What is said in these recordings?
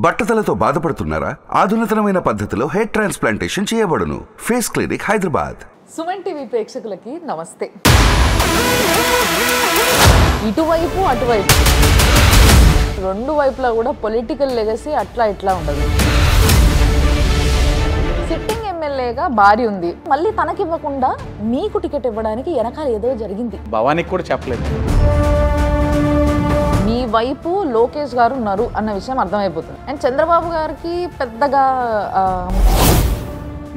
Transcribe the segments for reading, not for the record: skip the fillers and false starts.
బట్టతలతో బాధపడుతున్నారా? ఆధునితనమైన పద్ధతిలో hair transplantation చేయబడును. Face clinic, Hyderabad. Suman TV ప్రేక్షకులకి నమస్తే. ఇటువైపు అటువైపు రెండు వైపులా కూడా పొలిటికల్ లెగసీ అట్లా ఇట్లా ఉండదు. సిట్టింగ్ ఎమ్మెల్యేగా భార్య ఉంది, మళ్ళీ తనకివ్వకుండా మీకు టికెట్ ఇవ్వడానికి వెనకాల ఏదో జరిగింది. భవానికి కూడా చెప్పలేదు. మీ వైపు లోకేష్ గారు ఉన్నారు అన్న విషయం అర్థమైపోతుంది. అండ్ చంద్రబాబు గారికి పెద్దగా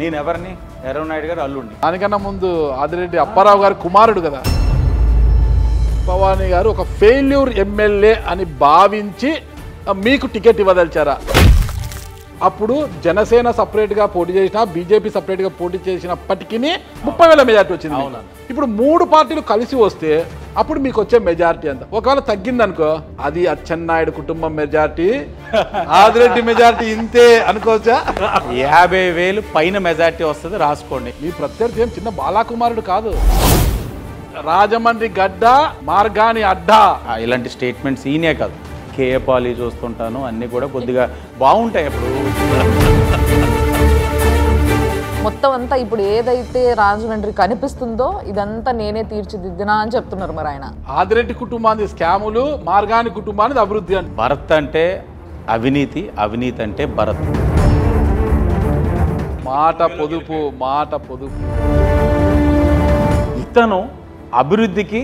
నేను ఎవరిని నాయుడు గారు అల్లుడిని. దానికన్నా ముందు ఆదిరెడ్డి అప్పారావు గారి కుమారుడు కదా. భవానీ గారు ఒక ఫెయిల్యూర్ ఎమ్మెల్యే అని భావించి మీకు టికెట్ ఇవ్వదలిచారా? అప్పుడు జనసేన సపరేట్గా పోటీ చేసినా, బీజేపీ సపరేట్గా పోటీ చేసినప్పటికీ 30,000 మెజార్టీ వచ్చింది. ఇప్పుడు 3 పార్టీలు కలిసి వస్తే అప్పుడు మీకు వచ్చే మెజార్టీ ఎంత? ఒకవేళ తగ్గిందనుకో, అది అచ్చెన్నాయుడు కుటుంబం మెజార్టీ, ఆదిరెడ్డి మెజార్టీ ఇంతే అనుకోవచ్చా? 50,000 పైన మెజార్టీ వస్తుంది, రాసుకోండి. మీ ప్రత్యర్థి ఏం చిన్న బాలాకుమారుడు కాదు. రాజమండ్రి గడ్డ, మార్గాని అడ్డా. ఇలాంటి స్టేట్మెంట్స్ ఈయనే కాదు, కేఏ పాలి చూస్తుంటాను, అన్నీ కూడా కొద్దిగా బాగుంటాయి. అప్పుడు మొత్తం అంతా ఇప్పుడు ఏదైతే రాజమండ్రి కనిపిస్తుందో ఇదంతా నేనే తీర్చిదిద్దినా అని చెప్తున్నారు మరి ఆయన. ఆదిరెడ్డి కుటుంబాన్ని స్కాములు, మార్గాని కుటుంబాన్ని అభివృద్ధి అని. భరత్ అంటే అవినీతి, అవినీతి అంటే భరత్. మాట పొదుపు, మాట పొదుపు. ఇతను అభివృద్ధికి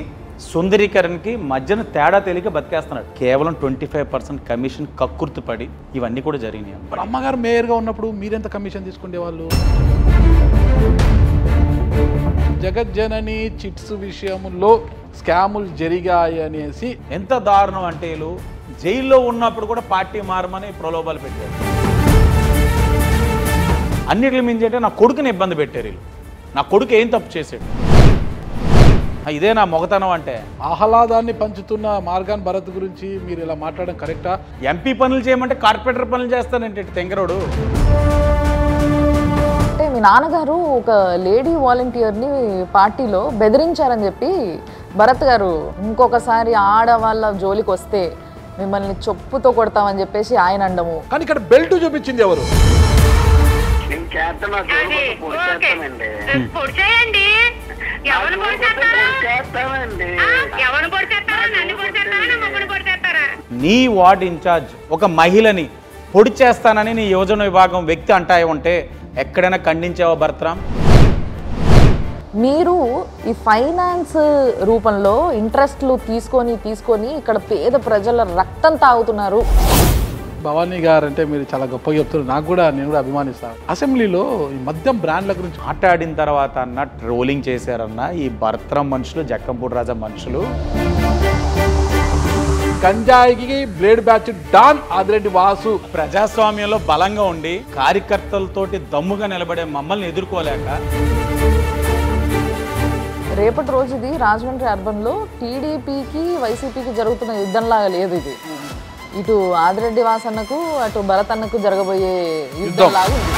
సుందరీకరణకి మధ్యన తేడా తెలియక బతికేస్తున్నాడు. కేవలం 25% కమిషన్ కక్కుర్తి పడి ఇవన్నీ కూడా జరిగినాయి. అమ్మగారు మేయర్గా ఉన్నప్పుడు మీరెంత కమిషన్ తీసుకునేవాళ్ళు? జగజ్జనని చిట్స్ విషయంలో స్కాములు జరిగాయి అనేసి ఎంత దారుణం అంటే వీళ్ళు జైల్లో ఉన్నప్పుడు కూడా పార్టీ మారమని ప్రలోభాలు పెట్టారు. అన్నిటిని మించి అంటే నా కొడుకుని ఇబ్బంది పెట్టారు వీళ్ళు. నా కొడుకు ఏం తప్పు చేశాడు? ఇదే నా మొగతనం అంటే. ఆహ్లాదాన్ని పంచుతున్న మార్గాన్ భరత్ గురించి మీరు ఇలా మాట్లాడడం కరెక్టా? ఎంపీ పనులు చేయమంటే కార్పొరేటర్ పనులు చేస్తానంటే తెంగరోడు. అంటే మీ నాన్నగారు ఒక లేడీ వాలంటీర్ని పార్టీలో బెదిరించారని చెప్పి భరత్ గారు ఇంకొకసారి ఆడవాళ్ళ జోలికి వస్తే మిమ్మల్ని చెప్పుతో కొడతామని చెప్పేసి ఆయన అండము. కానీ ఇక్కడ బెల్ట్ చూపించింది ఎవరు? నీ వార్డ్ ఇన్ఛార్జ్ ఒక మహిళని పొడి చేస్తానని నీ యువజన విభాగం వ్యక్తి అంటాయి ఉంటే ఎక్కడైనా ఖండించావా భరత్రామ్? మీరు ఈ ఫైనాన్స్ రూపంలో ఇంట్రెస్ట్లు తీసుకొని ఇక్కడ పేద ప్రజల రక్తం తాగుతున్నారు. భవానీ గారు అంటే మీరు చాలా గొప్పగా చెప్తున్నారు. నాకు కూడా, నేను కూడా అభిమానిస్తాను. అసెంబ్లీలో ఈ మద్యం బ్రాండ్ల గురించి మాట్లాడిన తర్వాత అన్న ట్రోలింగ్ చేశారన్న ఈ భరత్రామ్ మనుషులు, జక్కంపూడి రాజా మనుషులు. గంజాయికి blade batch don Adireddy Vasu. ప్రజాస్వామ్యంలో బలంగా ఉండి కార్యకర్తలతోటి దమ్ముగా నిలబడే మమ్మల్ని ఎదుర్కోలేక రేపటి రోజు ఇది రాజమండ్రి అర్బన్లో టీడీపీకి వైసీపీకి జరుగుతున్న యుద్ధంలాగా లేదు. ఇది ఇటు ఆదిరెడ్డి వాసన్నకు అటు భరత్ అన్నకు జరగబోయే యుద్ధంలాగా ఉంది.